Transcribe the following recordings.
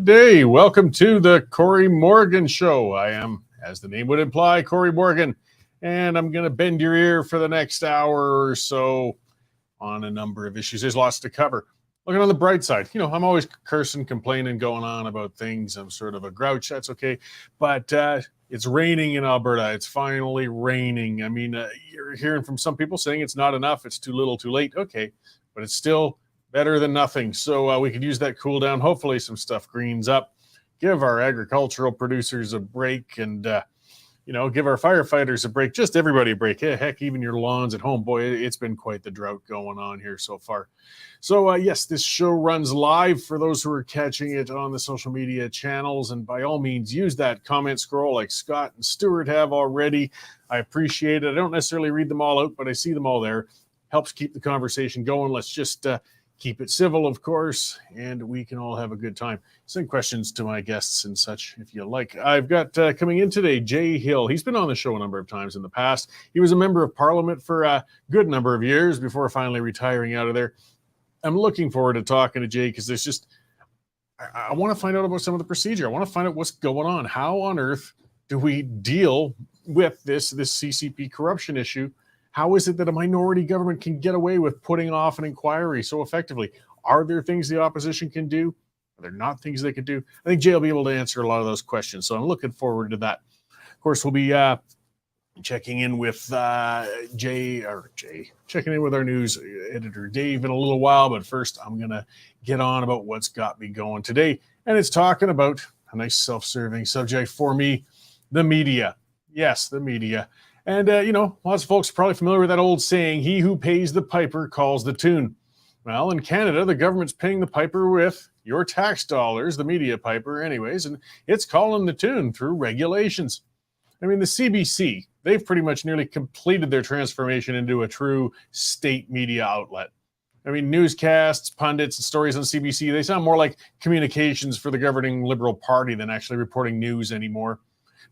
Good day. Welcome to the Cory Morgan Show. I am, as the name would imply, Cory Morgan, and I'm going to bend your ear for the next hour or so on a number of issues. There's lots to cover. Looking on the bright side, I'm always cursing, complaining, going on about things. I'm sort of a grouch. That's okay. But it's raining in Alberta. It's finally raining. I mean, you're hearing from some people saying it's not enough. It's too little, too late. Okay. But it's still better than nothing. So we could use that cool down. Hopefully some stuff greens up. Give our agricultural producers a break and, give our firefighters a break. Just everybody a break. Heck, even your lawns at home. Boy, it's been quite the drought going on here so far. So, yes, this show runs live for those who are catching it on the social media channels. And by all means, use that comment scroll like Scott and Stuart have already. I appreciate it. I don't necessarily read them all out, but I see them all there. Helps keep the conversation going. Let's just keep it civil, of course, and we can all have a good time. Send questions to my guests and such if you like. I've got coming in today, Jay Hill. He's been on the show a number of times in the past. He was a member of Parliament for a good number of years before finally retiring out of there. I'm looking forward to talking to Jay because there's just, I want to find out about some of the procedure. I want to find out what's going on. How on earth do we deal with this CCP corruption issue? How is it that a minority government can get away with putting off an inquiry so effectively? Are there things the opposition can do? Are there not things they can do? I think Jay will be able to answer a lot of those questions, so I'm looking forward to that. Of course, we'll be checking in with checking in with our news editor, Dave, in a little while, but first I'm going to get on about what's got me going today, and it's talking about a nice self-serving subject for me, the media. Yes, the media. And, lots of folks are probably familiar with that old saying, he who pays the piper calls the tune. Well, in Canada, the government's paying the piper with your tax dollars, the media piper anyways, and it's calling the tune through regulations. I mean, the CBC, they've pretty much nearly completed their transformation into a true state media outlet. I mean, newscasts, pundits, and stories on CBC, they sound more like communications for the governing Liberal Party than actually reporting news anymore.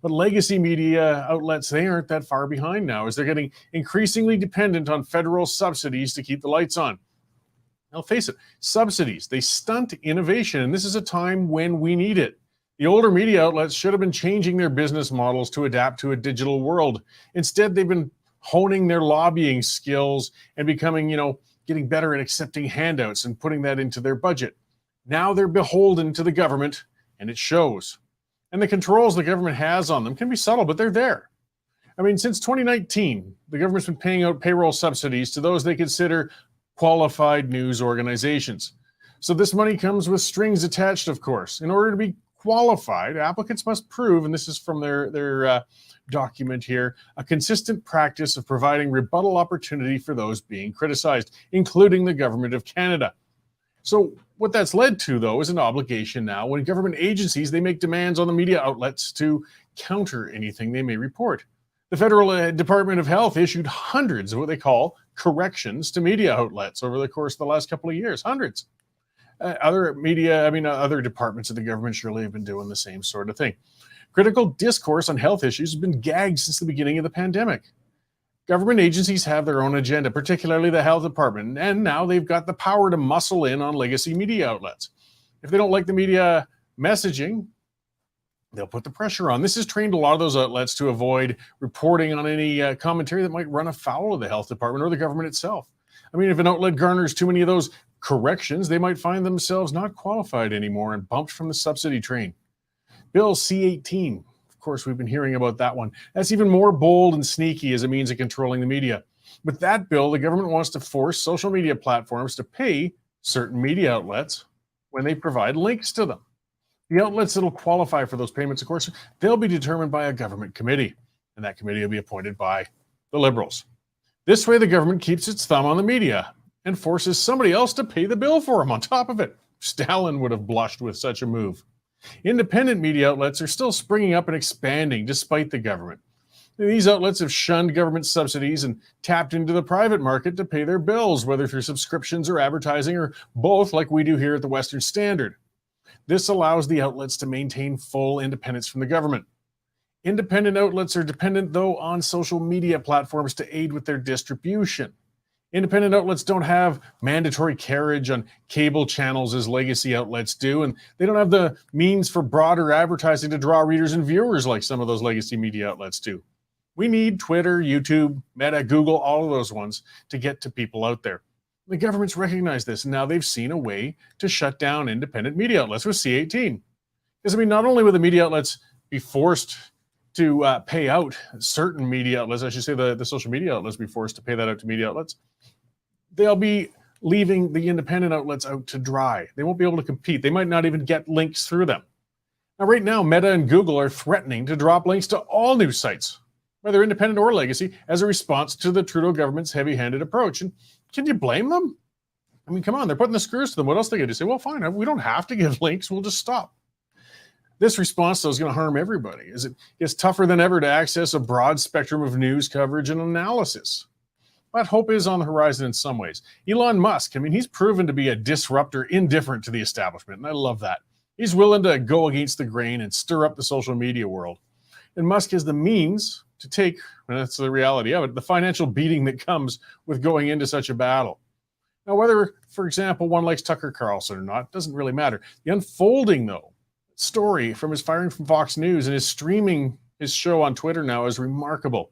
But legacy media outlets, they aren't that far behind now as they're getting increasingly dependent on federal subsidies to keep the lights on. Now, face it, subsidies, they stunt innovation, and this is a time when we need it. The older media outlets should have been changing their business models to adapt to a digital world. Instead, they've been honing their lobbying skills and becoming, getting better at accepting handouts and putting that into their budget. Now they're beholden to the government, and it shows. And the controls the government has on them can be subtle, but they're there. I mean, since 2019, the government's been paying out payroll subsidies to those they consider qualified news organizations. So this money comes with strings attached, of course. In order to be qualified, applicants must prove, and this is from their document here, a consistent practice of providing rebuttal opportunity for those being criticized, including the government of Canada. So what that's led to, though, is an obligation now when government agencies, they make demands on the media outlets to counter anything they may report. The Federal Department of Health issued hundreds of what they call corrections to media outlets over the course of the last couple of years. Hundreds. Other departments of the government surely have been doing the same sort of thing. Critical discourse on health issues has been gagged since the beginning of the pandemic. Government agencies have their own agenda, particularly the health department, and now they've got the power to muscle in on legacy media outlets. If they don't like the media messaging, they'll put the pressure on. This has trained a lot of those outlets to avoid reporting on any commentary that might run afoul of the health department or the government itself. I mean, if an outlet garners too many of those corrections, they might find themselves not qualified anymore and bumped from the subsidy train. Bill C-18. Of course, we've been hearing about that one. That's even more bold and sneaky as a means of controlling the media. With that bill, the government wants to force social media platforms to pay certain media outlets when they provide links to them. The outlets that will qualify for those payments, of course, they'll be determined by a government committee, and that committee will be appointed by the Liberals. This way, the government keeps its thumb on the media and forces somebody else to pay the bill for them on top of it. Stalin would have blushed with such a move. Independent media outlets are still springing up and expanding despite the government. These outlets have shunned government subsidies and tapped into the private market to pay their bills, whether through subscriptions or advertising or both, like we do here at the Western Standard. This allows the outlets to maintain full independence from the government. Independent outlets are dependent, though, on social media platforms to aid with their distribution. Independent outlets don't have mandatory carriage on cable channels as legacy outlets do, and they don't have the means for broader advertising to draw readers and viewers like some of those legacy media outlets do. We need Twitter, YouTube, Meta, Google, all of those ones to get to people out there. The government's recognized this, and now they've seen a way to shut down independent media outlets with C-18. Because, not only will the media outlets be forced to pay out certain media outlets, I should say the social media outlets be forced to pay that out to media outlets, they'll be leaving the independent outlets out to dry. They won't be able to compete. They might not even get links through them. Now, right now, Meta and Google are threatening to drop links to all news sites, whether independent or legacy, as a response to the Trudeau government's heavy-handed approach. And can you blame them? Come on, they're putting the screws to them. What else are they going to say? Well, fine, we don't have to give links. We'll just stop. This response, though, is going to harm everybody, as it's tougher than ever to access a broad spectrum of news coverage and analysis. But hope is on the horizon in some ways. Elon Musk, he's proven to be a disruptor indifferent to the establishment, and I love that. He's willing to go against the grain and stir up the social media world. And Musk has the means to take, and that's the reality of it, the financial beating that comes with going into such a battle. Now, whether, for example, one likes Tucker Carlson or not, doesn't really matter. The unfolding, though, story from his firing from Fox News and his streaming his show on Twitter now is remarkable.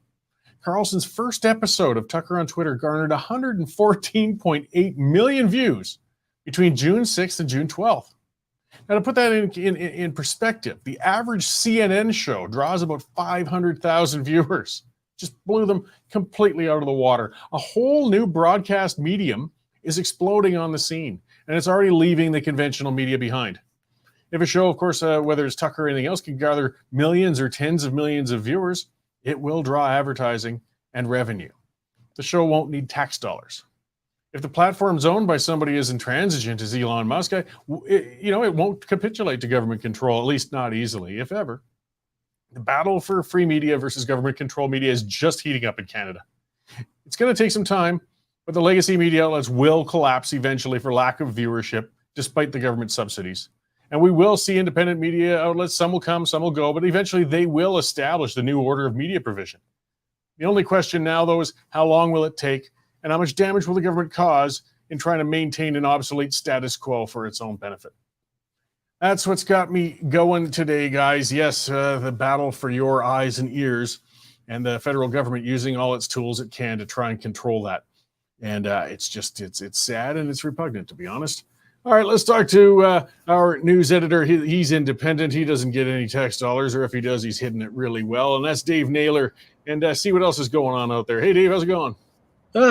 Carlson's first episode of Tucker on Twitter garnered 114.8 million views between June 6th and June 12th. Now, to put that in perspective, the average CNN show draws about 500,000 viewers. Just blew them completely out of the water. A whole new broadcast medium is exploding on the scene, and it's already leaving the conventional media behind. If a show, of course, whether it's Tucker or anything else, can gather millions or tens of millions of viewers, it will draw advertising and revenue. The show won't need tax dollars. If the platform's owned by somebody as intransigent as Elon Musk, it won't capitulate to government control, at least not easily, if ever. The battle for free media versus government control media is just heating up in Canada. It's going to take some time, but the legacy media outlets will collapse eventually for lack of viewership, despite the government subsidies. And we will see independent media outlets, some will come, some will go, but eventually they will establish the new order of media provision. The only question now, though, is how long will it take and how much damage will the government cause in trying to maintain an obsolete status quo for its own benefit? That's what's got me going today, guys. Yes, the battle for your eyes and ears, and the federal government using all its tools it can to try and control that. And it's sad and it's repugnant, to be honest. All right, let's talk to our news editor. He's independent. He doesn't get any tax dollars, or if he does, he's hidden it really well. And that's Dave Naylor. And see what else is going on out there. Hey, Dave, how's it going?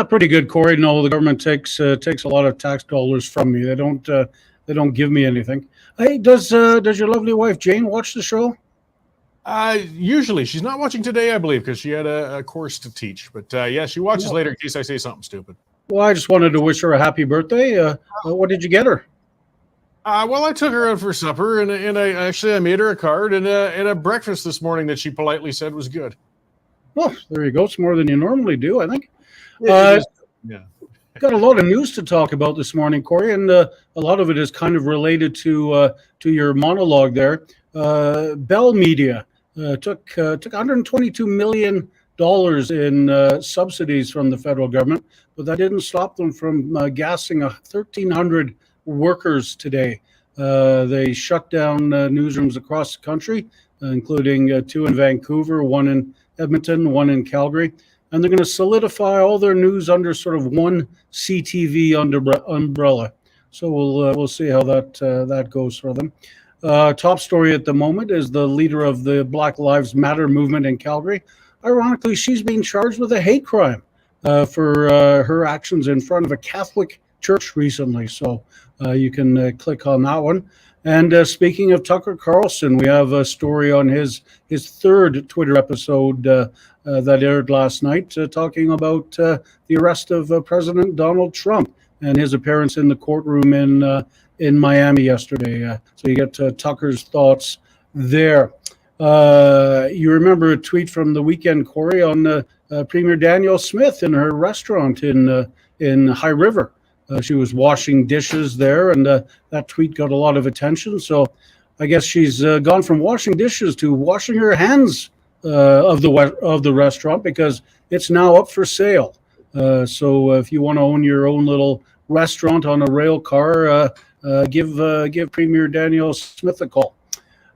Pretty good, Cory. No, the government takes a lot of tax dollars from me. They don't give me anything. Hey, does your lovely wife Jane watch the show? Usually, she's not watching today, I believe, because she had a course to teach. But yeah, she watches later in case I say something stupid. Well, I just wanted to wish her a happy birthday. What did you get her? Well, I took her out for supper, and I made her a card and a breakfast this morning that she politely said was good. Well, there you go. It's more than you normally do, I think. Yeah. Got a lot of news to talk about this morning, Cory, and a lot of it is kind of related to your monologue there. Bell Media took $122 million in subsidies from the federal government, but that didn't stop them from gassing 1,300 workers today. They shut down newsrooms across the country, including 2 in Vancouver, 1 in Edmonton, 1 in Calgary. And they're going to solidify all their news under sort of one CTV umbrella. So we'll see how that goes for them. Top story at the moment is the leader of the Black Lives Matter movement in Calgary. Ironically, she's being charged with a hate crime for her actions in front of a Catholic church recently. So you can click on that one. And speaking of Tucker Carlson, we have a story on his third Twitter episode that aired last night, talking about the arrest of President Donald Trump and his appearance in the courtroom in Miami yesterday. So you get Tucker's thoughts there. You remember a tweet from the weekend, Cory, on Premier Danielle Smith in her restaurant in High River. She was washing dishes there, and that tweet got a lot of attention. So I guess she's gone from washing dishes to washing her hands of the restaurant, because it's now up for sale. So if you want to own your own little restaurant on a rail car, give Premier Danielle Smith a call.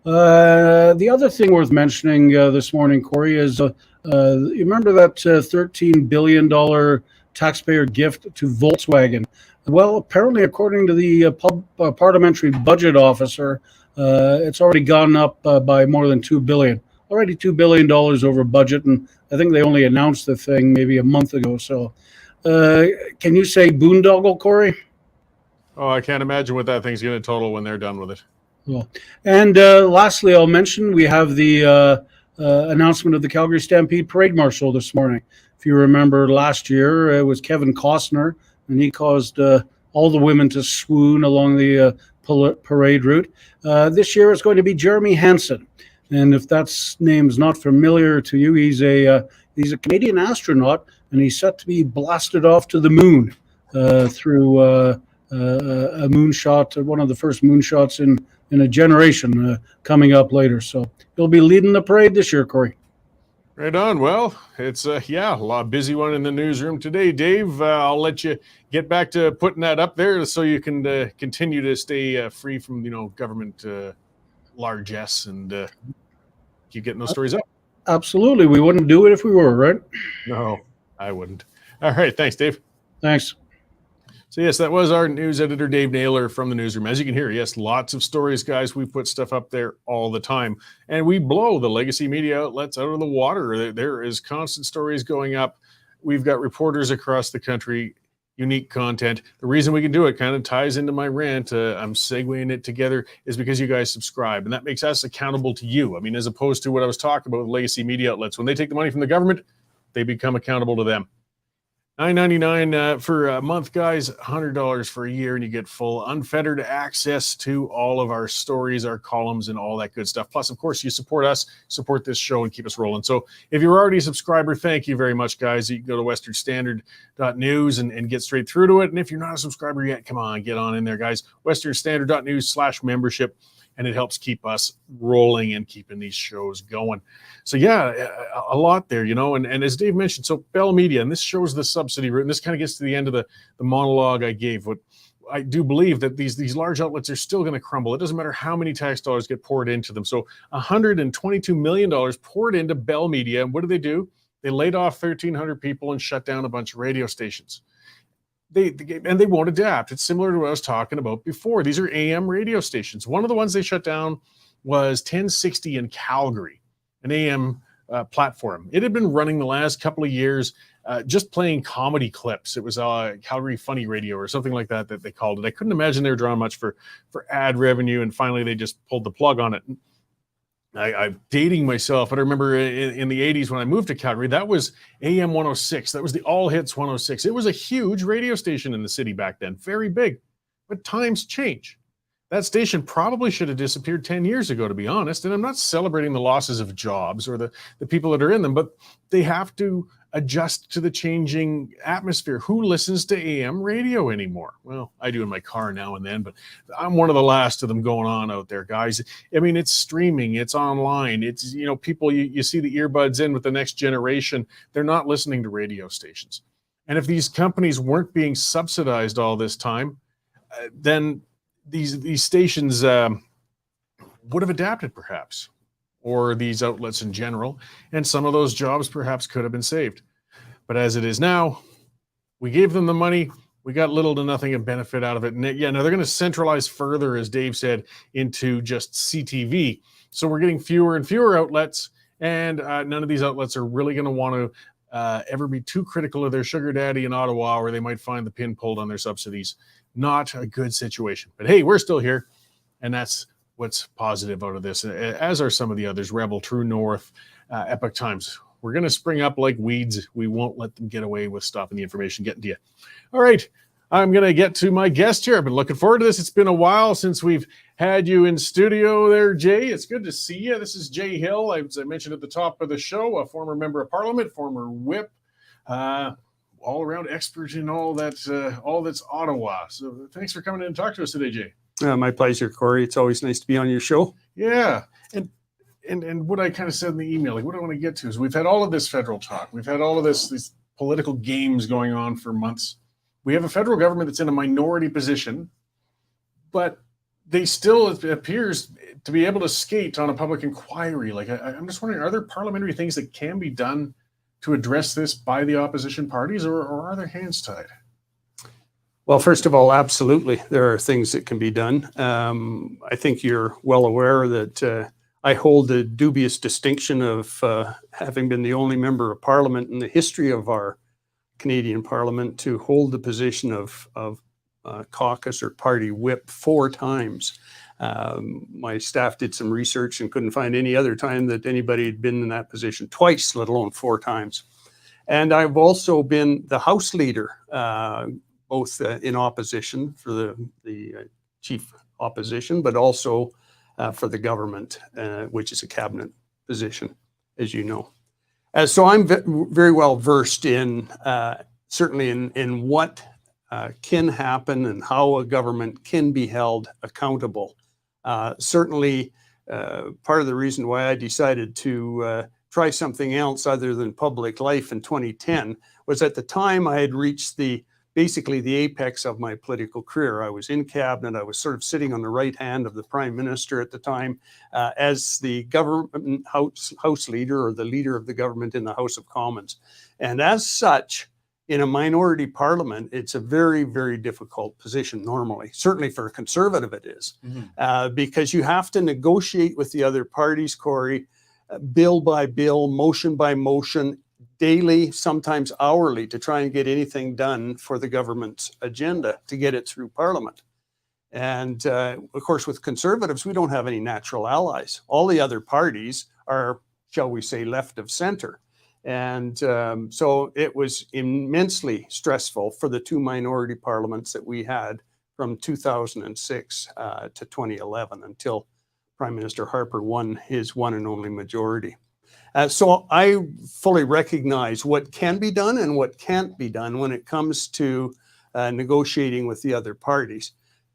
The other thing worth mentioning this morning, Cory, is you remember that $13 billion taxpayer gift to Volkswagen? Well, apparently, according to the parliamentary budget officer, it's already gone up by more than $2 billion. Already $2 billion over budget, and I think they only announced the thing maybe a month ago. So, can you say boondoggle, Cory? Oh, I can't imagine what that thing's going to total when they're done with it. Well, and lastly, I'll mention we have the announcement of the Calgary Stampede Parade Marshal this morning. If you remember last year, it was Kevin Costner, and he caused all the women to swoon along the parade route. This year it's going to be Jeremy Hansen. And if that name's not familiar to you, he's a Canadian astronaut, and he's set to be blasted off to the moon through a moonshot, one of the first moonshots in a generation coming up later. So he'll be leading the parade this year, Cory. Right on. Well, it's a lot busy one in the newsroom today, Dave. I'll let you get back to putting that up there so you can continue to stay free from government largesse and keep getting those stories up. Absolutely. We wouldn't do it if we were, right? No, I wouldn't. All right. Thanks, Dave. Thanks. So, yes, that was our news editor, Dave Naylor, from the Newsroom. As you can hear, yes, lots of stories, guys. We put stuff up there all the time. And we blow the legacy media outlets out of the water. There is constant stories going up. We've got reporters across the country, unique content. The reason we can do it kind of ties into my rant. I'm segueing it together is because you guys subscribe. And that makes us accountable to you. I mean, as opposed to what I was talking about with legacy media outlets. When they take the money from the government, they become accountable to them. $9.99 for a month, guys, $100 for a year, and you get full unfettered access to all of our stories, our columns, and all that good stuff. Plus, of course, you support us, support this show, and keep us rolling. So if you're already a subscriber, thank you very much, guys. You can go to westernstandard.news and get straight through to it. And if you're not a subscriber yet, come on, get on in there, guys. westernstandard.news/membership. And it helps keep us rolling and keeping these shows going. So, yeah, a lot there, and as Dave mentioned, so Bell Media, and this shows the subsidy route, and this kind of gets to the end of the monologue I gave. What I do believe that these large outlets are still going to crumble. It doesn't matter how many tax dollars get poured into them. So $122 million poured into Bell Media. And what do? They laid off 1,300 people and shut down a bunch of radio stations. They won't adapt. It's similar to what I was talking about before. These are AM radio stations. One of the ones they shut down was 1060 in Calgary, an AM platform. It had been running the last couple of years, just playing comedy clips. It was Calgary Funny Radio or something like that they called it. I couldn't imagine they were drawing much for ad revenue, and finally they just pulled the plug on it. I'm dating myself, but I remember in the 80s when I moved to Calgary, that was AM 106. That was the All Hits 106. It was a huge radio station in the city back then, very big. But times change. That station probably should have disappeared 10 years ago, to be honest. And I'm not celebrating the losses of jobs or the people that are in them, but they have to adjust to the changing atmosphere. Who listens to AM radio anymore? Well, I do in my car now and then, but I'm one of the last of them going on out there, guys. I mean, it's streaming, it's online, it's, people, you see the earbuds in with the next generation. They're not listening to radio stations. And if these companies weren't being subsidized all this time, then these stations would have adapted perhaps, or these outlets in general, and some of those jobs perhaps could have been saved. But as it is now, we gave them the money, we got little to nothing in benefit out of it. And now they're going to centralize further, as Dave said, into just CTV. So we're getting fewer and fewer outlets, and none of these outlets are really going to want to ever be too critical of their sugar daddy in Ottawa, where they might find the pin pulled on their subsidies. Not a good situation. But hey, we're still here, and that's what's positive out of this, as are some of the others, Rebel, True North, Epoch Times. We're going to spring up like weeds. We won't let them get away with stopping the information getting to you. All right, I'm going to get to my guest here. I've been looking forward to this. It's been a while since we've had you in studio there, Jay. It's good to see you. This is Jay Hill, as I mentioned at the top of the show, a former member of Parliament, former whip, all-around expert in all that's Ottawa. So thanks for coming in and talk to us today, Jay. My pleasure, Cory. It's always nice to be on your show. Yeah. And what I kind of said in the email, like what I want to get to is we've had all of this federal talk. We've had all of these political games going on for months. We have a federal government that's in a minority position, but they still, it appears, to be able to skate on a public inquiry. Like, I'm just wondering, are there parliamentary things that can be done to address this by the opposition parties, or are their hands tied? Well, first of all, absolutely, there are things that can be done. I think you're well aware that I hold the dubious distinction of having been the only member of Parliament in the history of our Canadian Parliament to hold the position of caucus or party whip 4 times. My staff did some research and couldn't find any other time that anybody had been in that position twice, let alone 4 times. And I've also been the House Leader, both in opposition for the chief opposition, but also for the government, which is a cabinet position, as you know. So I'm very well versed in, certainly in what can happen and how a government can be held accountable. Certainly, part of the reason why I decided to try something else other than public life in 2010 was at the time I had reached basically the apex of my political career. I was in cabinet. I was sort of sitting on the right hand of the prime minister at the time as the government house leader, or the leader of the government in the House of Commons. And as such, in a minority parliament, it's a very, very difficult position normally. Certainly for a conservative it is, because you have to negotiate with the other parties, Cory, bill by bill, motion by motion, daily, sometimes hourly, to try and get anything done for the government's agenda to get it through Parliament. And of course, with Conservatives, we don't have any natural allies. All the other parties are, shall we say, left of center. And so it was immensely stressful for the 2 minority parliaments that we had from 2006 to 2011, until Prime Minister Harper won his one and only majority. So I fully recognize what can be done and what can't be done when it comes to negotiating with the other parties.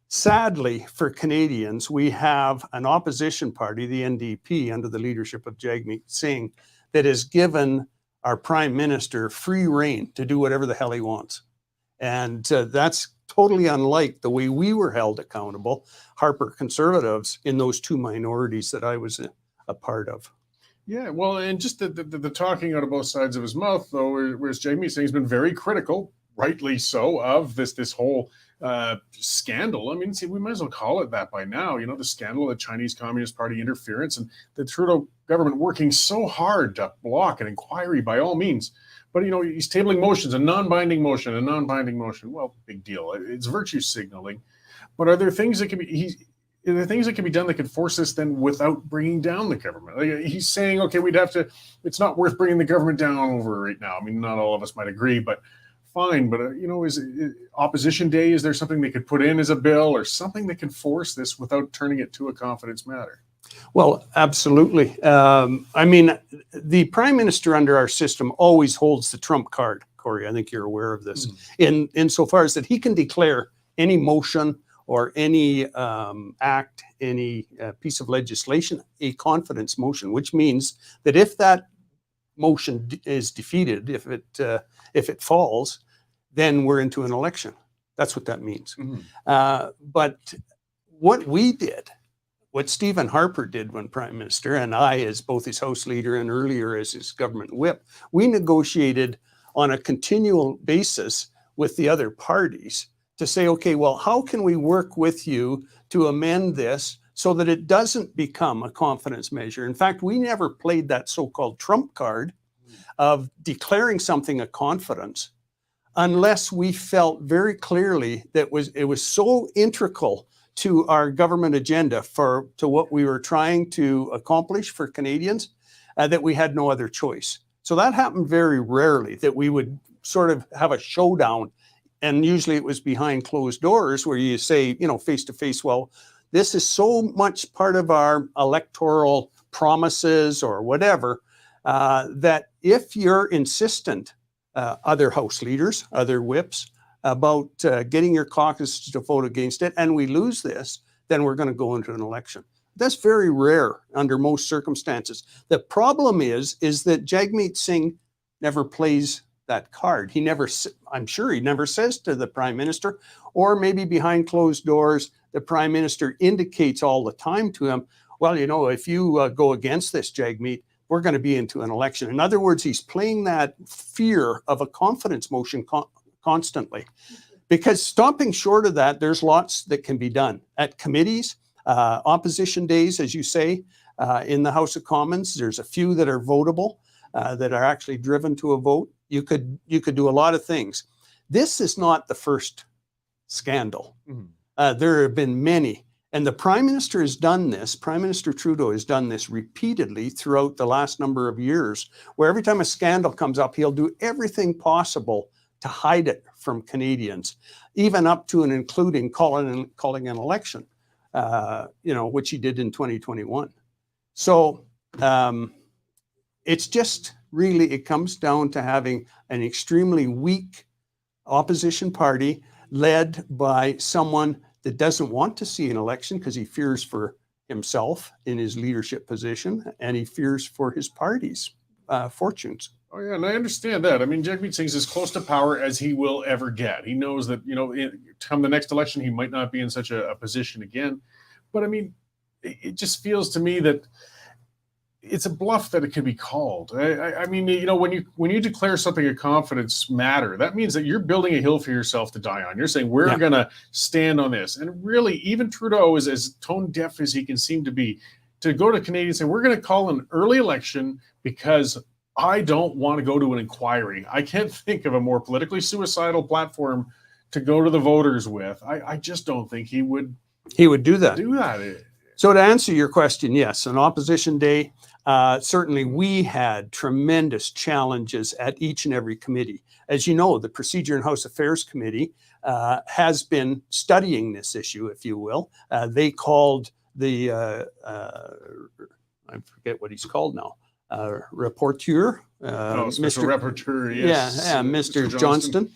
Sadly, for Canadians, we have an opposition party, the NDP, under the leadership of Jagmeet Singh, that has given our Prime Minister free rein to do whatever the hell he wants. And that's totally unlike the way we were held accountable, Harper Conservatives, in those 2 minorities that I was a part of. Yeah, well, and just the talking out of both sides of his mouth, though, whereas Jagmeet Singh's been very critical, rightly so, of this whole scandal. I mean, see, we might as well call it that by now. You know, the scandal of the Chinese Communist Party interference, and the Trudeau government working so hard to block an inquiry by all means. But, you know, he's tabling motions, a non-binding motion, a non-binding motion. Well, big deal. It's virtue signaling. But are there things that can be... Are there things that can be done that could force this then without bringing down the government? Like, he's saying, okay, we'd have to, it's not worth bringing the government down over right now. I mean, not all of us might agree, but fine. But, you know, is opposition day, is there something they could put in as a bill or something that can force this without turning it to a confidence matter? Well, absolutely. I mean, the Prime Minister under our system always holds the trump card, Cory. I think you're aware of this. Insofar as that he can declare any motion or any act, any piece of legislation, a confidence motion, which means that if that motion is defeated, if it falls, then we're into an election. That's what that means. But what we did, what Stephen Harper did when Prime Minister, and I as both his House Leader and earlier as his government whip, we negotiated on a continual basis with the other parties to say, okay, well, how can we work with you to amend this so that it doesn't become a confidence measure? In fact, we never played that so-called trump card of declaring something a confidence unless we felt very clearly that it was so integral to our government agenda to what we were trying to accomplish for Canadians that we had no other choice. So that happened very rarely, that we would sort of have a showdown. And usually it was behind closed doors where you say, you know, face to face, well, this is so much part of our electoral promises or whatever, that if you're insistent, other House leaders, other whips, about getting your caucus to vote against it, and we lose this, then we're going to go into an election. That's very rare under most circumstances. The problem is that Jagmeet Singh never plays that card. He never, I'm sure he never says to the Prime Minister, or maybe behind closed doors, the Prime Minister indicates all the time to him, well, you know, if you go against this, Jagmeet, we're going to be into an election. In other words, he's playing that fear of a confidence motion constantly. Because stopping short of that, there's lots that can be done. At committees, opposition days, as you say, in the House of Commons, there's a few that are votable, that are actually driven to a vote. You could do a lot of things. This is not the first scandal. Mm-hmm. There have been many. And the Prime Minister has done this, Prime Minister Trudeau has done this repeatedly throughout the last number of years, where every time a scandal comes up, he'll do everything possible to hide it from Canadians, even up to and including calling an election, you know, which he did in 2021. So it's just really, it comes down to having an extremely weak opposition party led by someone that doesn't want to see an election because he fears for himself in his leadership position, and he fears for his party's fortunes. Oh yeah, and I understand that. I mean, Jagmeet Singh's as close to power as he will ever get. He knows that, you know, come the next election, he might not be in such a position again. But I mean, it just feels to me that it's a bluff that it can be called. I mean, you know, when you declare something a confidence matter, that means that you're building a hill for yourself to die on. You're saying we're going to stand on this. And really, even Trudeau is as tone deaf as he can seem to be, to go to Canadians and say, we're going to call an early election because I don't want to go to an inquiry. I can't think of a more politically suicidal platform to go to the voters with. I just don't think he would do that. So to answer your question, yes, an opposition day. Certainly we had tremendous challenges at each and every committee. As you know, the Procedure and House Affairs Committee has been studying this issue, if you will. They called the, I forget what he's called now, rapporteur. Mr. Rapporteur, yes. Yeah, Mr. Johnston.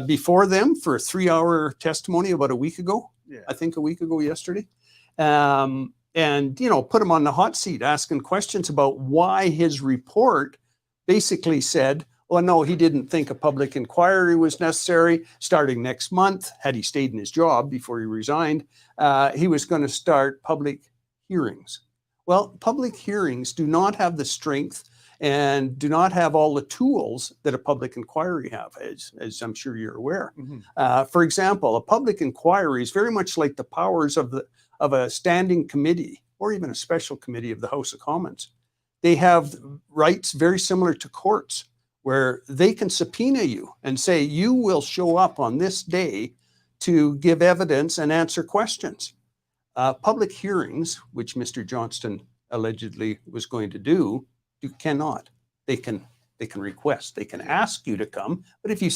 Before them for a 3-hour testimony about a week ago, I think a week ago yesterday. And, you know, put him on the hot seat asking questions about why his report basically said, well, no, he didn't think a public inquiry was necessary. Starting next month, had he stayed in his job before he resigned, he was going to start public hearings. Well, public hearings do not have the strength and do not have all the tools that a public inquiry have, as I'm sure you're aware. Mm-hmm. For example, a public inquiry is very much like the powers of a standing committee or even a special committee of the House of Commons. They have rights very similar to courts, where they can subpoena you and say, you will show up on this day to give evidence and answer questions. Public hearings, which Mr. Johnston allegedly was going to do, you cannot. They can request, they can ask you to come, but if you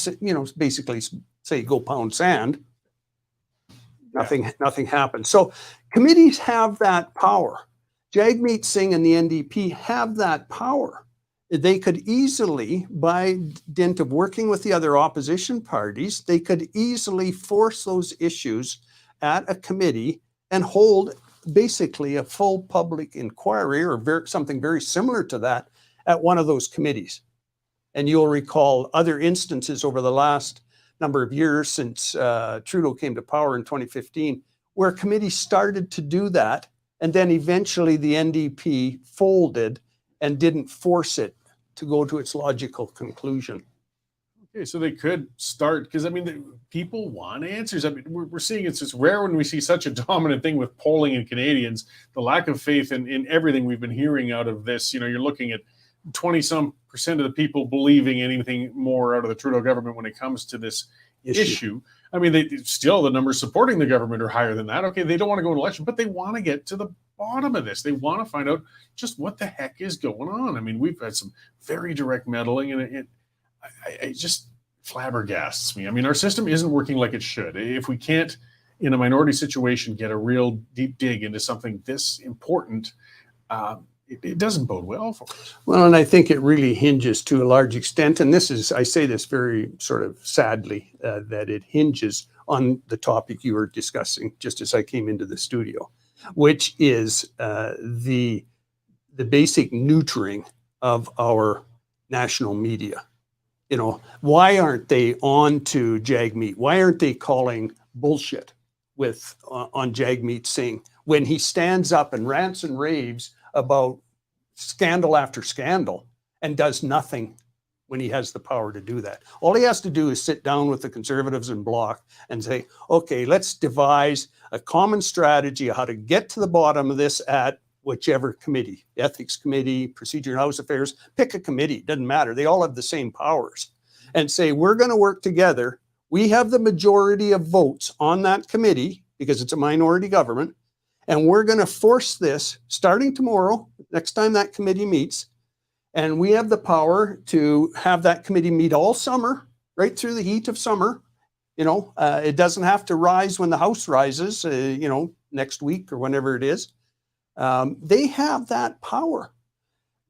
basically say go pound sand, nothing happens. So committees have that power. Jagmeet Singh and the NDP have that power. They could easily, by dint of working with the other opposition parties, they could easily force those issues at a committee and hold basically a full public inquiry or something very similar to that at one of those committees. And you'll recall other instances over the last number of years since Trudeau came to power in 2015, where committees started to do that, and then eventually the NDP folded and didn't force it to go to its logical conclusion. Okay, so they could start, because I mean, people want answers. I mean, we're seeing it's rare when we see such a dominant thing with polling in Canadians, the lack of faith in everything we've been hearing out of this. You know, you're looking at 20-some% of the people believing anything more out of the Trudeau government when it comes to this issue. I mean, the numbers supporting the government are higher than that. Okay, they don't want to go to election, but they want to get to the bottom of this. They want to find out just what the heck is going on. I mean, we've had some very direct meddling, and it just flabbergasts me. I mean, our system isn't working like it should. If we can't, in a minority situation, get a real deep dig into something this important, it doesn't bode well for us. Well, and I think it really hinges to a large extent, and I say this very sort of sadly, that it hinges on the topic you were discussing just as I came into the studio, which is the basic neutering of our national media. Why aren't they on to Jagmeet? Why aren't they calling bullshit with on Jagmeet Singh when he stands up and rants and raves about scandal after scandal and does nothing when he has the power to do that? All he has to do is sit down with the Conservatives and Bloc and say, okay, let's devise a common strategy of how to get to the bottom of this at whichever committee, Ethics Committee, Procedure and House Affairs, pick a committee, doesn't matter. They all have the same powers. And say, we're going to work together. We have the majority of votes on that committee because it's a minority government. And we're going to force this starting tomorrow, next time that committee meets. And we have the power to have that committee meet all summer, right through the heat of summer. It doesn't have to rise when the House rises, next week or whenever it is. They have that power.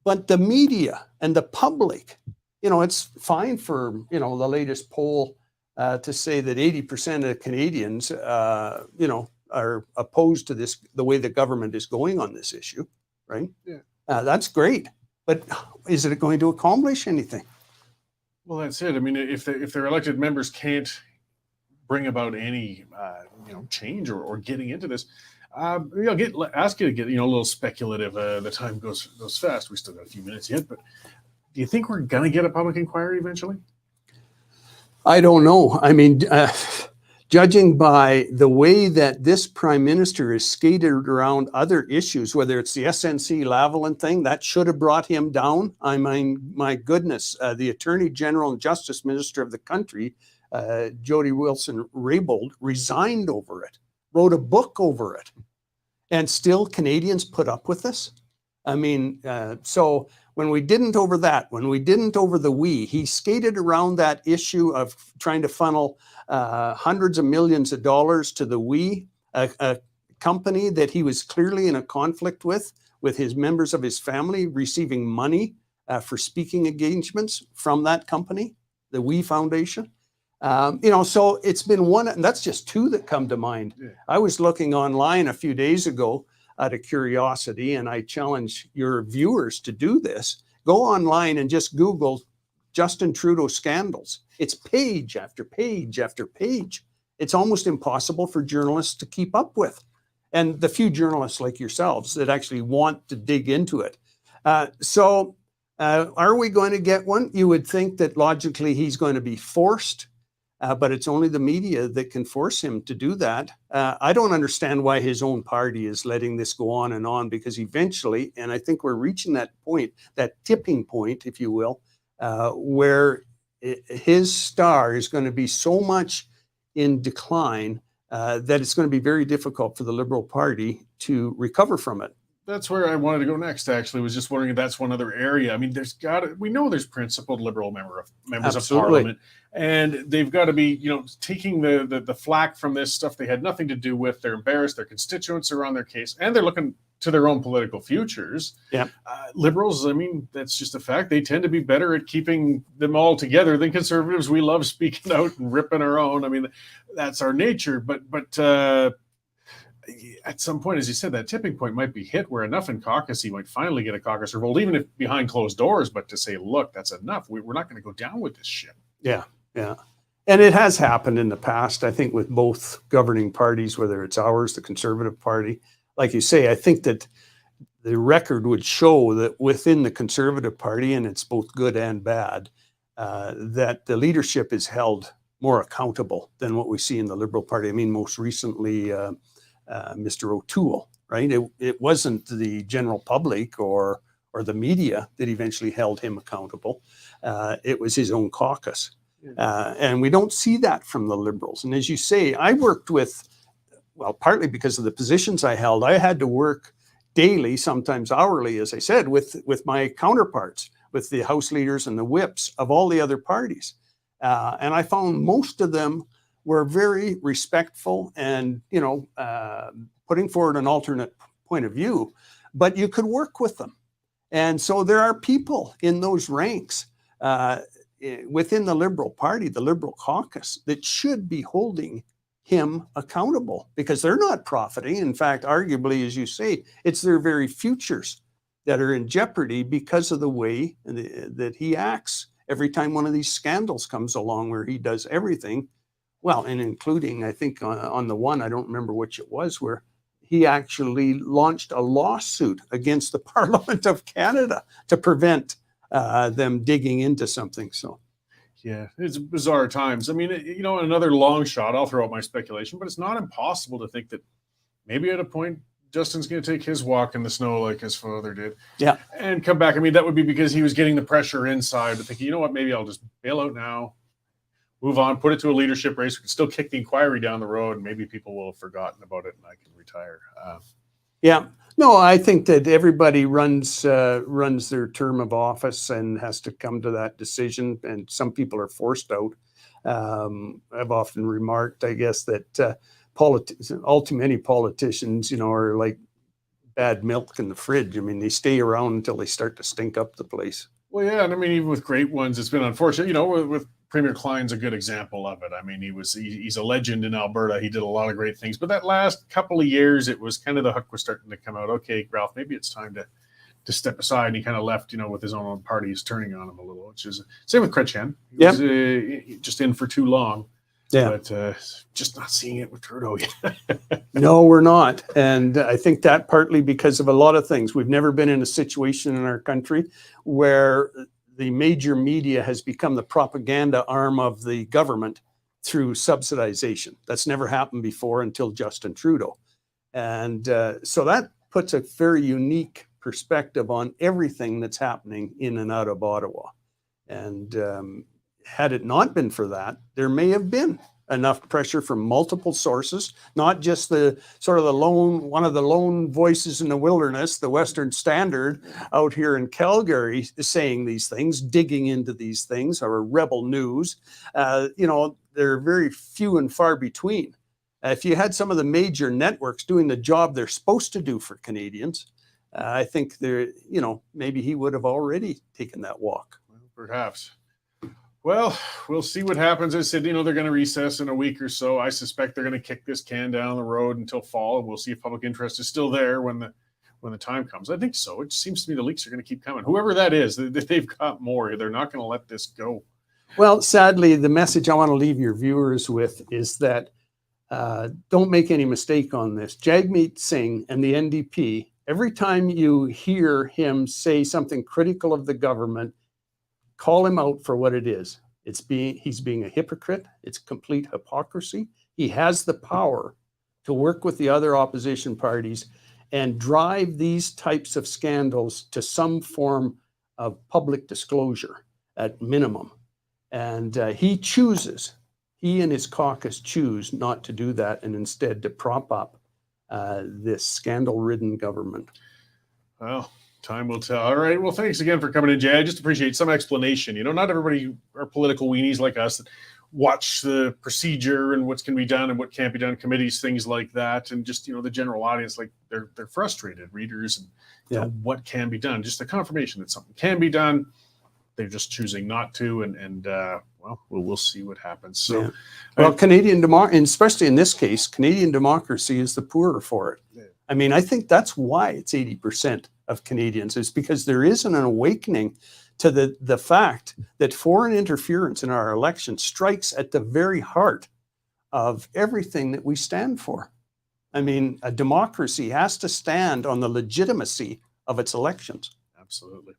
But the media and the public, it's fine for, the latest poll to say that 80% of Canadians, are opposed to this, the way the government is going on this issue, right? Yeah. That's great. But is it going to accomplish anything? Well, that's it. I mean, if their elected members can't bring about any, change or getting into this, ask you to get, a little speculative. The time goes fast. We still got a few minutes yet, but do you think we're going to get a public inquiry eventually? I don't know. I mean, judging by the way that this prime minister is skated around other issues, whether it's the SNC Lavalin thing, that should have brought him down. I mean, my goodness, the Attorney General and Justice Minister of the country, Jody Wilson-Raybould, resigned over it, wrote a book over it, and still Canadians put up with this. I mean, so when we didn't over that, when we didn't over the he skated around that issue of trying to funnel hundreds of millions of dollars to the a company that he was clearly in a conflict with his members of his family receiving money for speaking engagements from that company, the Foundation. So it's been one, and that's just two that come to mind. Yeah. I was looking online a few days ago out of curiosity, and I challenge your viewers to do this. Go online and just Google Justin Trudeau scandals. It's page after page after page. It's almost impossible for journalists to keep up with. And the few journalists like yourselves that actually want to dig into it. Are we going to get one? You would think that logically he's going to be forced. But it's only the media that can force him to do that. I don't understand why his own party is letting this go on, because eventually, and I think we're reaching that point, that tipping point, if you will, where his star is going to be so much in decline that it's going to be very difficult for the Liberal Party to recover from it. That's where I wanted to go next, actually. Was just wondering if that's one other area. I mean, we know there's principled Liberal members of Parliament, and they've got to be, taking the flack from this stuff they had nothing to do with. They're embarrassed. Their constituents are on their case, and they're looking to their own political futures. Yeah. Liberals, I mean, that's just a fact. They tend to be better at keeping them all together than Conservatives. We love speaking out and ripping our own. I mean, that's our nature. But at some point, as you said, that tipping point might be hit where enough in caucus, he might finally get a caucus revolt, even if behind closed doors, but to say, look, that's enough. We're not going to go down with this shit. Yeah. And it has happened in the past, I think, with both governing parties, whether it's ours, the Conservative Party. Like you say, I think that the record would show that within the Conservative Party, and it's both good and bad, that the leadership is held more accountable than what we see in the Liberal Party. I mean, most recently, Mr. O'Toole, right? It wasn't the general public or the media that eventually held him accountable. It was his own caucus. And we don't see that from the Liberals. And as you say, I worked with, well, partly because of the positions I held, I had to work daily, sometimes hourly, as I said, with my counterparts, with the House leaders and the whips of all the other parties. And I found most of them were very respectful and, putting forward an alternate point of view, but you could work with them. And so there are people in those ranks within the Liberal Party, the Liberal caucus, that should be holding him accountable because they're not profiting. In fact, arguably, as you say, it's their very futures that are in jeopardy because of the way that he acts every time one of these scandals comes along where he does everything, well, and including, I think on the one, I don't remember which it was, where he actually launched a lawsuit against the Parliament of Canada to prevent them digging into something. So, yeah, it's bizarre times. I mean, you know, another long shot, I'll throw out my speculation, but it's not impossible to think that maybe at a point Justin's going to take his walk in the snow like his father did. Yeah. And come back. I mean, that would be because he was getting the pressure inside, but thinking, you know what, maybe I'll just bail out now, move on, put it to a leadership race. We can still kick the inquiry down the road, and maybe people will have forgotten about it and I can retire. Yeah. No, I think that everybody runs their term of office and has to come to that decision, and some people are forced out. I've often remarked, I guess, that many politicians, you know, are like bad milk in the fridge. I mean, they stay around until they start to stink up the place. Well, yeah, and I mean, even with great ones, it's been unfortunate. You know, with Premier Klein's a good example of it. I mean, he's a legend in Alberta. He did a lot of great things, but that last couple of years, it was kind of the hook was starting to come out. Okay, Ralph, maybe it's time to step aside. And he kind of left, you know, with his own party. He's turning on him a little, which is same with Chrétien. He was just in for too long. Yeah, but just not seeing it with Trudeau yet. No, we're not. And I think that partly because of a lot of things. We've never been in a situation in our country where the major media has become the propaganda arm of the government through subsidization. That's never happened before until Justin Trudeau. And so that puts a very unique perspective on everything that's happening in and out of Ottawa. And had it not been for that, there may have been enough pressure from multiple sources, not just the sort of one of the lone voices in the wilderness, the Western Standard out here in Calgary saying these things, digging into these things, or Rebel News. You know, they're very few and far between. If you had some of the major networks doing the job they're supposed to do for Canadians, I think you know, maybe he would have already taken that walk. Well, perhaps. Well, we'll see what happens. I said, you know, they're going to recess in a week or so. I suspect they're going to kick this can down the road until fall, and we'll see if public interest is still there when the time comes. I think so. It seems to me the leaks are going to keep coming. Whoever that is, they've got more. They're not going to let this go. Well, sadly, the message I want to leave your viewers with is that don't make any mistake on this. Jagmeet Singh and the NDP, every time you hear him say something critical of the government, call him out for what it is. He's being a hypocrite. It's complete hypocrisy. He has the power to work with the other opposition parties and drive these types of scandals to some form of public disclosure at minimum. And he and his caucus choose not to do that, and instead to prop up this scandal-ridden government. Well, time will tell. All right. Well, thanks again for coming in, Jay. I just appreciate some explanation. You know, not everybody are political weenies like us that watch the procedure and what's going to be done and what can't be done, committees, things like that. And just, you know, the general audience, like they're frustrated readers and you know, what can be done. Just the confirmation that something can be done. They're just choosing not to. And well, we'll see what happens. So, well, Canadian democracy, especially in this case, Canadian democracy is the poorer for it. Yeah. I mean, I think that's why it's 80% of Canadians, is because there isn't an awakening to the fact that foreign interference in our election strikes at the very heart of everything that we stand for. I mean, a democracy has to stand on the legitimacy of its elections. Absolutely.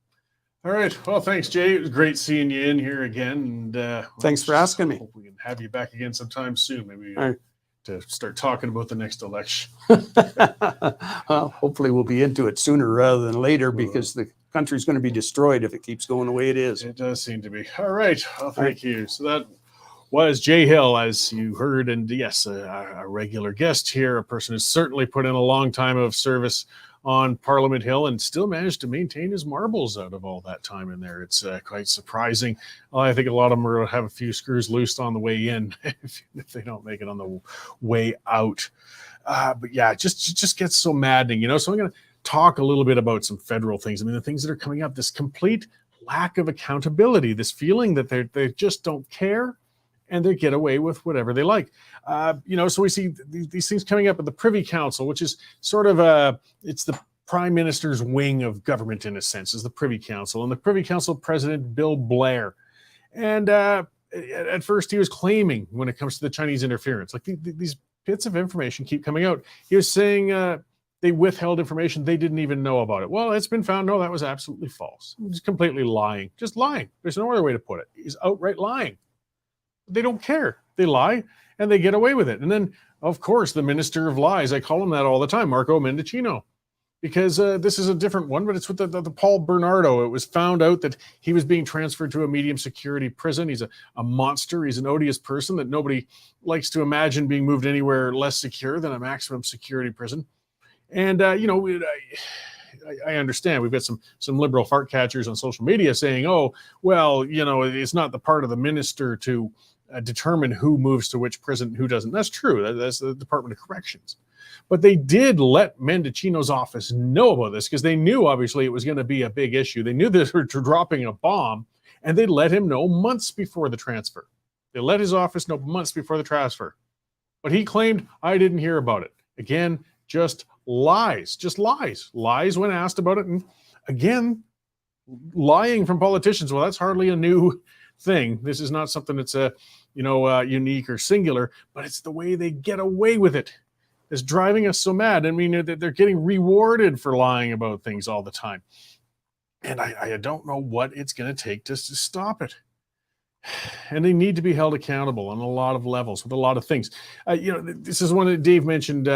All right. Well, thanks, Jay. It was great seeing you in here again. And thanks for asking me. Hope we can have you back again sometime soon. Maybe to start talking about the next election. Well, hopefully we'll be into it sooner rather than later, because the country's going to be destroyed if it keeps going the way it is. It does seem to be. All right. Well, thank you. So that was Jay Hill, as you heard. And yes, a regular guest here, a person who's certainly put in a long time of service on Parliament Hill and still managed to maintain his marbles out of all that time in there. It's quite surprising. Well, I think a lot of them will have a few screws loosed on the way in if they don't make it on the way out. But yeah, it just gets so maddening, you know. So I'm going to talk a little bit about some federal things. I mean, the things that are coming up, this complete lack of accountability, this feeling that they just don't care and they get away with whatever they like. You know, so we see these things coming up at the Privy Council, which is sort of it's the Prime Minister's wing of government in a sense, is the Privy Council. And the Privy Council President, Bill Blair, And at first he was claiming, when it comes to the Chinese interference, like these bits of information keep coming out. He was saying they withheld information. They didn't even know about it. Well, it's been found, no, that was absolutely false. He's completely lying, just lying. There's no other way to put it. He's outright lying. They don't care. They lie and they get away with it. And then, of course, the minister of lies, I call him that all the time, Marco Mendicino, because this is a different one, but it's with the Paul Bernardo. It was found out that he was being transferred to a medium security prison. He's a monster. He's an odious person that nobody likes to imagine being moved anywhere less secure than a maximum security prison. And, I understand we've got some liberal fart catchers on social media saying, oh, well, it's not the part of the minister to determine who moves to which prison and who doesn't. That's true. That's the Department of Corrections. But they did let Mendicino's office know about this because they knew, obviously, it was going to be a big issue. They knew they were dropping a bomb, and they let him know months before the transfer. They let his office know months before the transfer. But he claimed, I didn't hear about it. Again, just lies when asked about it. And again, lying from politicians. Well, that's hardly a new thing. This is not something that's unique or singular, but it's the way they get away with it. It's driving us so mad. I mean, they're getting rewarded for lying about things all the time. And I don't know what it's going to take to stop it. And they need to be held accountable on a lot of levels with a lot of things. This is one that Dave mentioned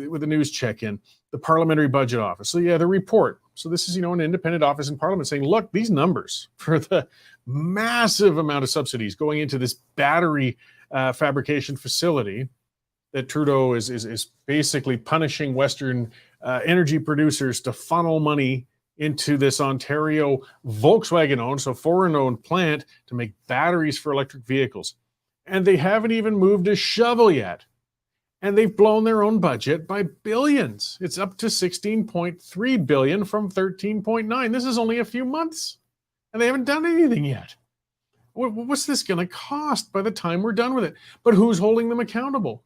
with the news check-in, the Parliamentary Budget Office. So yeah, the report. So this is, an independent office in Parliament saying, look, these numbers for the massive amount of subsidies going into this battery fabrication facility that Trudeau is basically punishing Western energy producers to funnel money into this Ontario Volkswagen-owned, so foreign-owned plant to make batteries for electric vehicles. And they haven't even moved a shovel yet. And they've blown their own budget by billions. It's up to $16.3 billion from $13.9. This is only a few months. And they haven't done anything yet. What's this going to cost by the time we're done with it? But who's holding them accountable?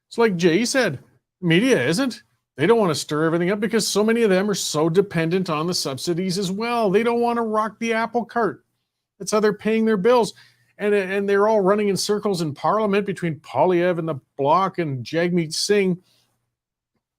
It's like Jay said, media isn't. They don't want to stir everything up because so many of them are so dependent on the subsidies as well. They don't want to rock the apple cart. That's how they're paying their bills. And they're all running in circles in Parliament between Polyev and the Bloc and Jagmeet Singh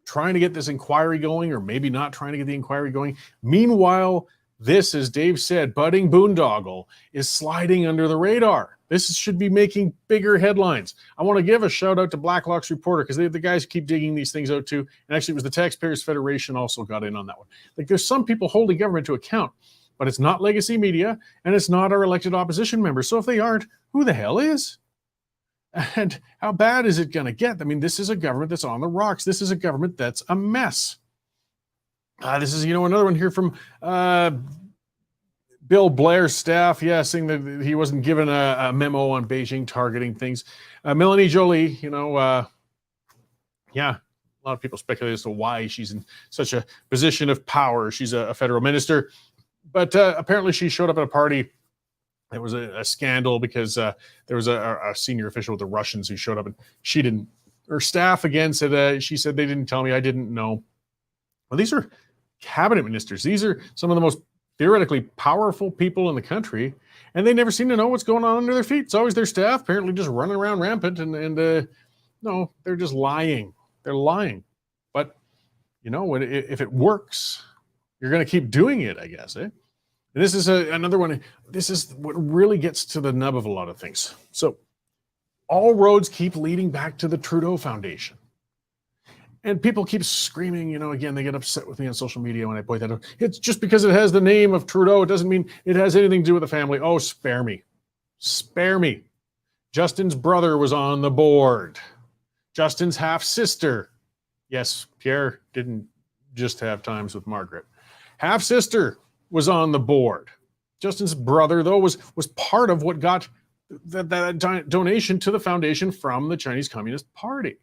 trying to get this inquiry going, or maybe not trying to get the inquiry going. Meanwhile, this, as Dave said, budding boondoggle is sliding under the radar. This should be making bigger headlines. I want to give a shout out to Blacklock's reporter because the guys keep digging these things out too. And actually, it was the Taxpayers Federation also got in on that one. Like, there's some people holding government to account, but it's not legacy media and it's not our elected opposition members. So if they aren't, who the hell is? And how bad is it going to get? I mean, this is a government that's on the rocks. This is a government that's a mess. This is, another one here from Bill Blair's staff, saying that he wasn't given a memo on Beijing targeting things. Melanie Joly, a lot of people speculate as to why she's in such a position of power. She's a federal minister, but apparently she showed up at a party. It was a scandal because there was a senior official with the Russians who showed up, and she didn't. Her staff again said she said they didn't tell me. I didn't know. Well, these are cabinet ministers. These are some of the most theoretically powerful people in the country, and they never seem to know what's going on under their feet. It's always their staff apparently just running around rampant, and no, they're just lying. They're lying. But if it works, you're going to keep doing it, I guess. And this is another one. This is what really gets to the nub of a lot of things. So all roads keep leading back to the Trudeau Foundation. And people keep screaming, again, they get upset with me on social media when I point that out. It's just because it has the name of Trudeau. It doesn't mean it has anything to do with the family. Oh, spare me. Spare me. Justin's brother was on the board. Justin's half-sister. Yes, Pierre didn't just have times with Margaret. Half-sister was on the board. Justin's brother, though, was part of what got that donation to the foundation from the Chinese Communist Party.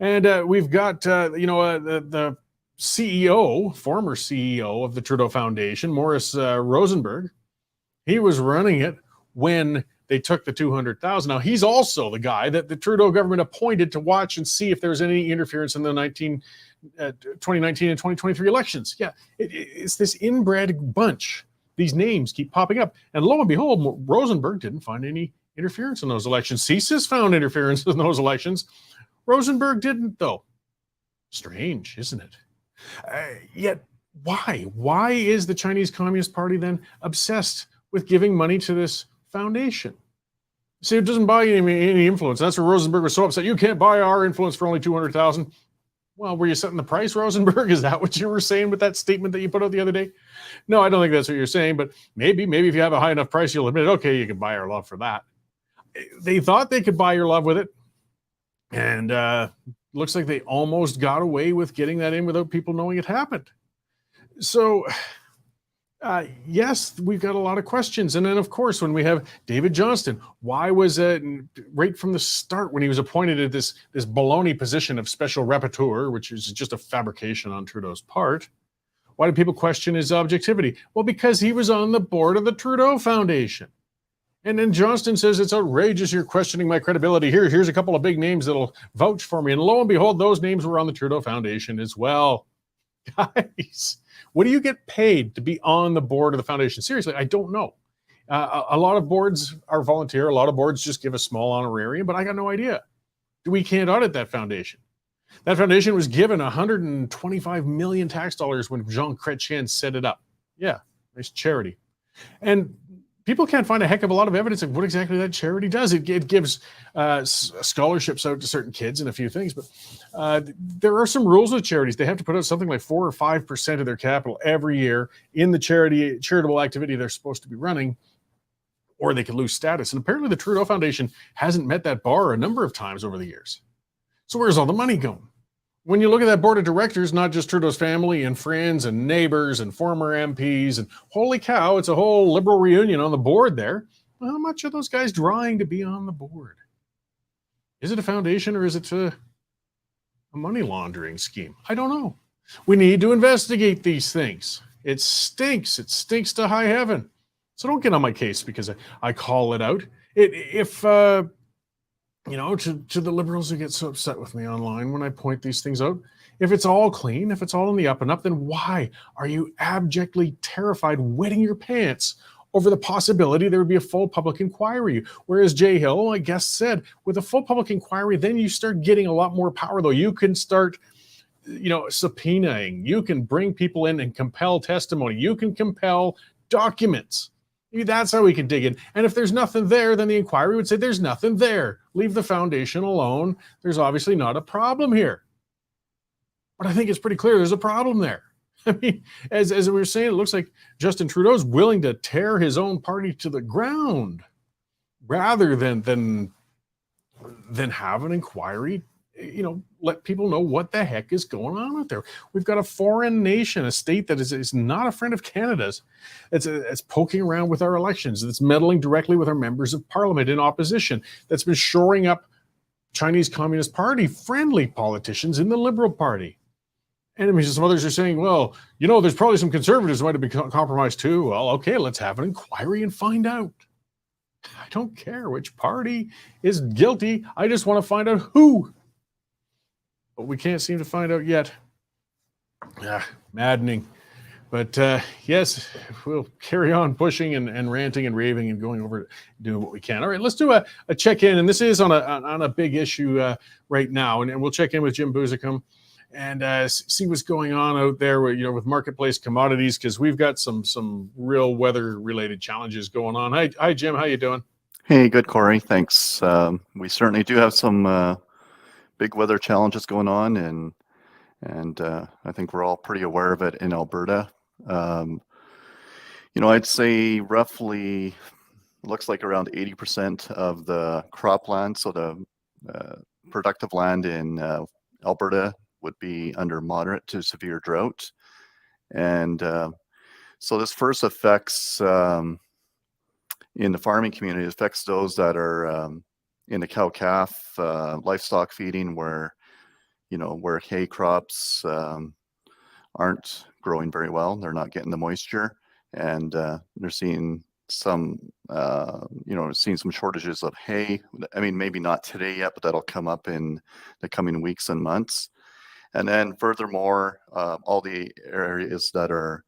And we've got, the CEO, former CEO of the Trudeau Foundation, Morris Rosenberg. He was running it when they took the $200,000. Now, he's also the guy that the Trudeau government appointed to watch and see if there was any interference in the 2019 and 2023 elections. Yeah, it's this inbred bunch. these names keep popping up. And lo and behold, Rosenberg didn't find any interference in those elections. CSIS found interference in those elections. Rosenberg didn't, though. Strange, isn't it? Yet, why? Why is the Chinese Communist Party then obsessed with giving money to this foundation? See, it doesn't buy any influence. That's where Rosenberg was so upset. You can't buy our influence for only 200,000. Well, were you setting the price, Rosenberg? Is that what you were saying with that statement that you put out the other day? No, I don't think that's what you're saying, but maybe if you have a high enough price, you'll admit, okay, you can buy our love for that. They thought they could buy your love with it. And looks like they almost got away with getting that in without people knowing it happened. So, yes, we've got a lot of questions. And then, of course, when we have David Johnston, why was it right from the start when he was appointed at this baloney position of special rapporteur, which is just a fabrication on Trudeau's part, why did people question his objectivity? Well, because he was on the board of the Trudeau Foundation. And then Johnston says, it's outrageous you're questioning my credibility. Here's a couple of big names that'll vouch for me. And lo and behold, those names were on the Trudeau Foundation as well. Guys, what do you get paid to be on the board of the foundation? Seriously, I don't know. A lot of boards are volunteer. A lot of boards just give a small honorarium, but I got no idea. We can't audit that foundation. That foundation was given 125 million tax dollars when Jean Chrétien set it up. Yeah, nice charity. And people can't find a heck of a lot of evidence of what exactly that charity does. It gives scholarships out to certain kids and a few things, but there are some rules with charities. They have to put out something like 4 or 5% of their capital every year in the charitable activity they're supposed to be running, or they could lose status. And apparently the Trudeau Foundation hasn't met that bar a number of times over the years. So where's all the money going? When you look at that board of directors, not just Trudeau's family and friends and neighbors and former MPs, and holy cow, it's a whole Liberal reunion on the board there. Well, how much are those guys drawing to be on the board? Is it a foundation or is it a money laundering scheme? I don't know. We need to investigate these things. It stinks. It stinks to high heaven. So don't get on my case because I call it out. To the Liberals who get so upset with me online when I point these things out, if it's all clean, if it's all in the up and up, then why are you abjectly terrified, wetting your pants over the possibility there would be a full public inquiry? Whereas Jay Hill, I guess, said, with a full public inquiry, then you start getting a lot more power, though. You can start, subpoenaing. You can bring people in and compel testimony. You can compel documents. That's how we can dig in. And if there's nothing there, then the inquiry would say there's nothing there. Leave the foundation alone. There's obviously not a problem here. But I think it's pretty clear there's a problem there. I mean, as we were saying, it looks like Justin Trudeau's willing to tear his own party to the ground rather than have an inquiry, let people know what the heck is going on out there. We've got a foreign nation, a state that is not a friend of Canada's. It's poking around with our elections. That's meddling directly with our members of parliament in opposition. That's been shoring up Chinese Communist Party friendly politicians in the Liberal Party. And some others are saying, well, there's probably some conservatives who might have been compromised too. Well, okay, let's have an inquiry and find out. I don't care which party is guilty. I just want to find out who. But we can't seem to find out yet. Maddening. But yes, we'll carry on pushing and ranting and raving and going over doing what we can. All right, let's do a check-in. And this is on a big issue right now. And we'll check in with Jim Boozicum and see what's going on out there with marketplace commodities, because we've got some real weather-related challenges going on. Hi, Jim. How you doing? Hey, good, Cory. Thanks. We certainly do have some big weather challenges going on, and I think we're all pretty aware of it in Alberta. I'd say roughly looks like around 80% of the cropland, so the productive land in Alberta would be under moderate to severe drought. And so this first affects, in the farming community, it affects those that are in the cow-calf livestock feeding, where hay crops aren't growing very well. They're not getting the moisture, and they're seeing some shortages of hay. I mean, maybe not today yet, but that'll come up in the coming weeks and months. And then furthermore, all the areas that are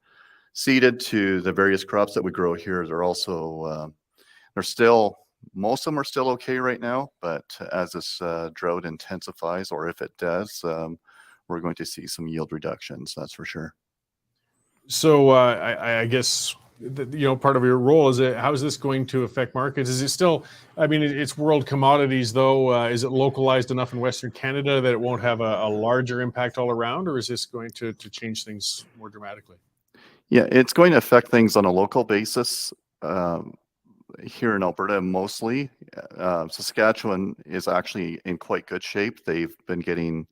seeded to the various crops that we grow here. They're also, most of them are still okay right now, but as this drought intensifies, or if it does, we're going to see some yield reductions, that's for sure. So I guess part of your role is how is this going to affect markets? Is it still? I mean, it's world commodities, though. Is it localized enough in Western Canada that it won't have a larger impact all around, or is this going to change things more dramatically? Yeah, it's going to affect things on a local basis. Here in Alberta, mostly. Saskatchewan is actually in quite good shape. They've been getting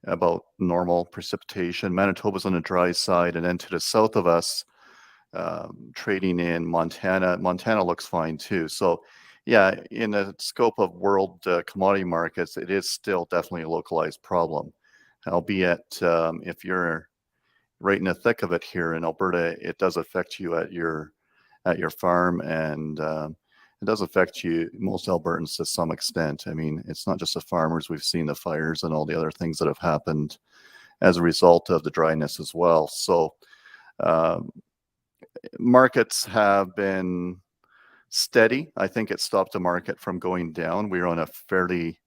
about normal precipitation. Manitoba's on the dry side, and then to the south of us, trading in Montana. Montana looks fine too. So yeah, in the scope of world commodity markets, it is still definitely a localized problem. Albeit if you're right in the thick of it here in Alberta, it does affect you at your farm, and it does affect most Albertans to some extent. I mean, it's not just the farmers. We've seen the fires and all the other things that have happened as a result of the dryness as well. So markets have been steady. I think it stopped the market from going down. We were on a fairly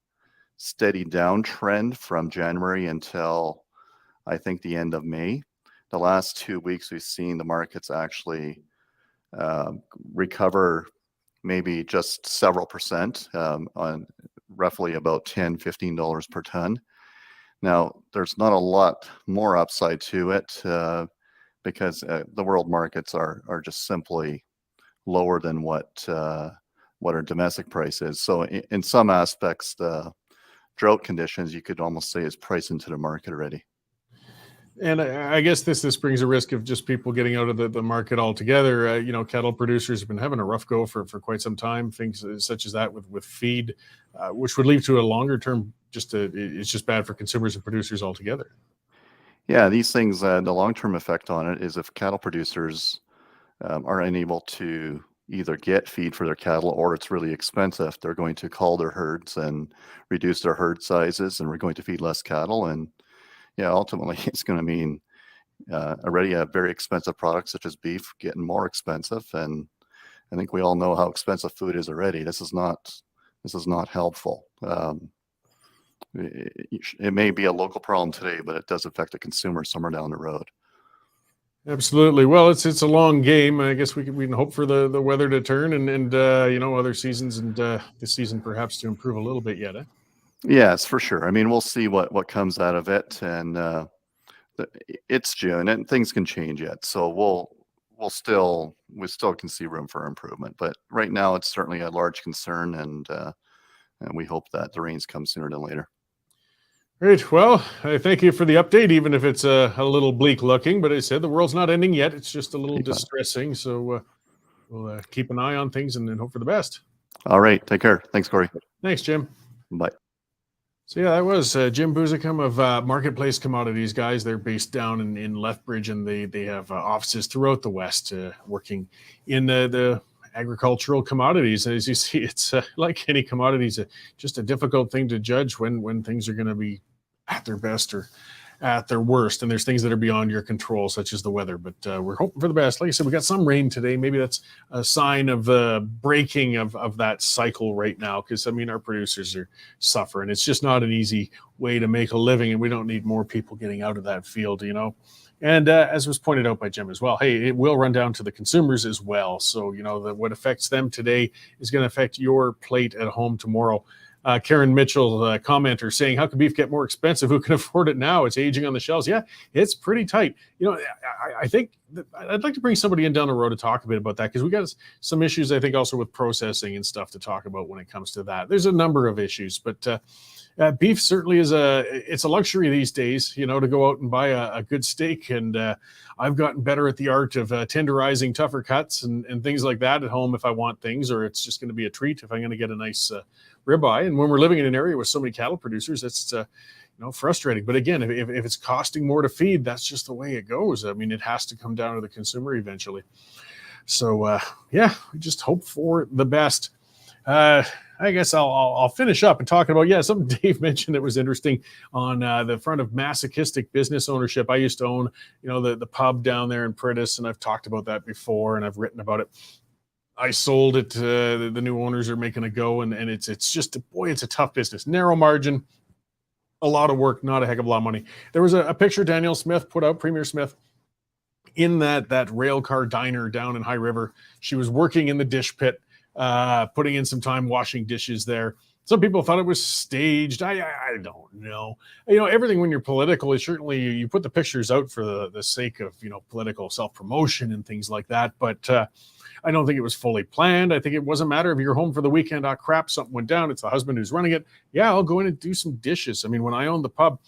steady downtrend from January until I think the end of May. The last 2 weeks, we've seen the markets actually recover maybe just several percent, on roughly about $10-15 per ton. Now, there's not a lot more upside to it because the world markets are just simply lower than what our domestic price is. So in some aspects, the drought conditions, you could almost say, is priced into the market already. And I guess this brings a risk of just people getting out of the market altogether. Cattle producers have been having a rough go for quite some time. Things such as that with feed, which would lead to a longer term. It's just bad for consumers and producers altogether. Yeah, these things. The long term effect on it is if cattle producers are unable to either get feed for their cattle, or it's really expensive, they're going to cull their herds and reduce their herd sizes, and we're going to feed less cattle. And yeah, ultimately, it's going to mean already a very expensive product such as beef getting more expensive. And I think we all know how expensive food is already. This is not helpful. It may be a local problem today, but it does affect the consumer somewhere down the road. Absolutely. Well, it's a long game. I guess we can hope for the weather to turn and other seasons and this season perhaps to improve a little bit yet. Yes, for sure. I mean, we'll see what comes out of it, and it's June, and things can change yet. So we still can see room for improvement. But right now, it's certainly a large concern, and we hope that the rains come sooner than later. Great. Well, I thank you for the update, even if it's a little bleak looking. But I said the world's not ending yet; it's just a little distressing. So we'll keep an eye on things and hope for the best. All right. Take care. Thanks, Cory. Thanks, Jim. Bye. So yeah, that was Jim Buzicum of Marketplace Commodities, guys. They're based down in Lethbridge, and they have offices throughout the West, working in the agricultural commodities. And as you see, it's like any commodities, just a difficult thing to judge when things are going to be at their best or at their worst. And there's things that are beyond your control, such as the weather. But we're hoping for the best. Like I said, we got some rain today. Maybe that's a sign of the breaking of that cycle right now. Because, I mean, our producers are suffering. It's just not an easy way to make a living. And we don't need more people getting out of that field, And as was pointed out by Jim as well, hey, it will run down to the consumers as well. So, what affects them today is going to affect your plate at home tomorrow. Karen Mitchell, commenter, saying, how can beef get more expensive? Who can afford it now? It's aging on the shelves. Yeah, it's pretty tight. I think I'd like to bring somebody in down the road to talk a bit about that, because we got some issues, I think, also with processing and stuff to talk about when it comes to that. There's a number of issues, but beef certainly it's a luxury these days, to go out and buy a good steak. And I've gotten better at the art of tenderizing tougher cuts and things like that at home if I want things, or it's just going to be a treat if I'm going to get a nice ribeye. And when we're living in an area with so many cattle producers, it's frustrating. But again, if it's costing more to feed, that's just the way it goes. I mean, it has to come down to the consumer eventually. So we just hope for the best. I guess I'll finish up and talking about, something Dave mentioned that was interesting on the front of masochistic business ownership. I used to own, the pub down there in Prentice, and I've talked about that before, and I've written about it. I sold it. The new owners are making a go, and it's just, boy, it's a tough business. Narrow margin, a lot of work, not a heck of a lot of money. There was a picture Danielle Smith put out, Premier Smith, in that rail car diner down in High River. She was working in the dish pit, putting in some time washing dishes there. Some people thought it was staged. I don't know. Everything when you're political is certainly, you put the pictures out for the sake of, political self-promotion and things like that. But I don't think it was fully planned. I think it was a matter of, you're home for the weekend. Crap, something went down. It's the husband who's running it. Yeah, I'll go in and do some dishes. I mean, when I owned the pub,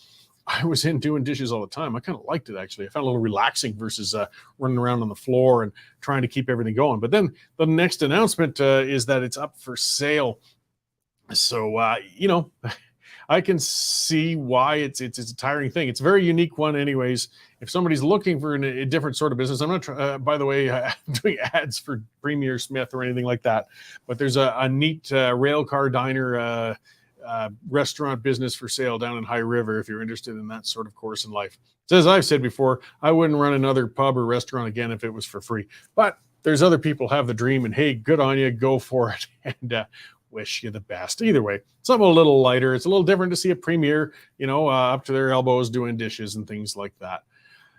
I was in doing dishes all the time. I kind of liked it, actually. I found it a little relaxing versus running around on the floor and trying to keep everything going. But then the next announcement is that it's up for sale. So, I can see why it's a tiring thing. It's a very unique one anyways. If somebody's looking for a different sort of business, I'm not, by the way, I'm doing ads for Premier Smith or anything like that. But there's a neat rail car diner restaurant business for sale down in High River if you're interested in that sort of course in life. So as I've said before, I wouldn't run another pub or restaurant again if it was for free. But there's other people have the dream, and hey, good on you, go for it, and wish you the best. Either way, something a little lighter. It's a little different to see a premier, up to their elbows doing dishes and things like that.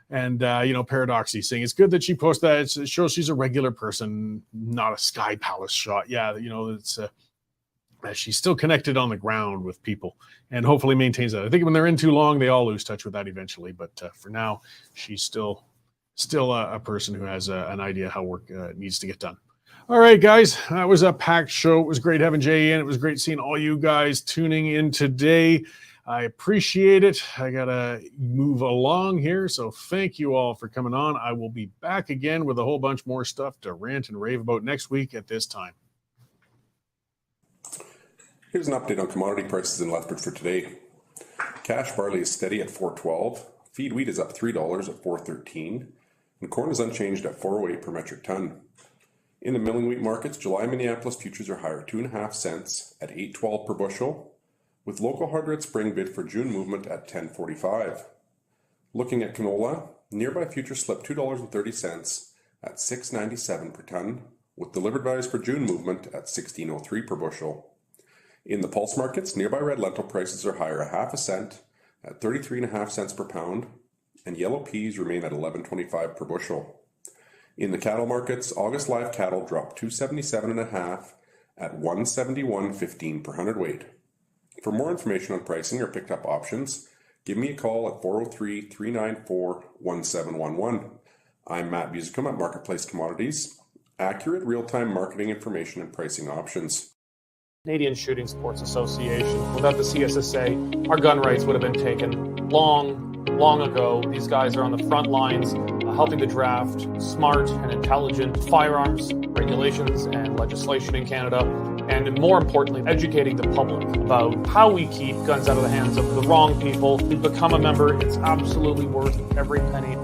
And, Paradoxy saying it's good that she posted that. It shows she's a regular person, not a Sky Palace shot. Yeah, it's she's still connected on the ground with people, and hopefully maintains that. I think when they're in too long, they all lose touch with that eventually. But for now, she's still a person who has an idea how work needs to get done. All right, guys, that was a packed show. It was great having Jay in. It was great seeing all you guys tuning in today. I appreciate it. I got to move along here, so thank you all for coming on. I will be back again with a whole bunch more stuff to rant and rave about next week at this time. Here's an update on commodity prices in Lethbridge for today. Cash barley is steady at $4.12. Feed wheat is up $3 at $4.13. And corn is unchanged at $4.08 per metric ton. In the milling wheat markets, July Minneapolis futures are higher 2.5 cents at $8.12 per bushel, with local hard red spring bid for June movement at $10.45. Looking at canola, nearby futures slipped $2.30 at $6.97 per ton, with delivered values for June movement at $16.03 per bushel. In the pulse markets, nearby red lentil prices are higher 0.5 cent at 33.5 cents per pound, and yellow peas remain at $11.25 per bushel. In the cattle markets, August live cattle dropped 277.5 at 171.15 per hundredweight. For more information on pricing or picked up options, give me a call at 403-394-1711. I'm Matt Musicum at Marketplace Commodities, accurate real-time marketing information and pricing options. Canadian Shooting Sports Association. Without the CSSA, our gun rights would have been taken long ago. These guys are on the front lines helping to draft smart and intelligent firearms regulations and legislation in Canada, and more importantly, educating the public about how we keep guns out of the hands of the wrong people. To become a member, it's absolutely worth every penny.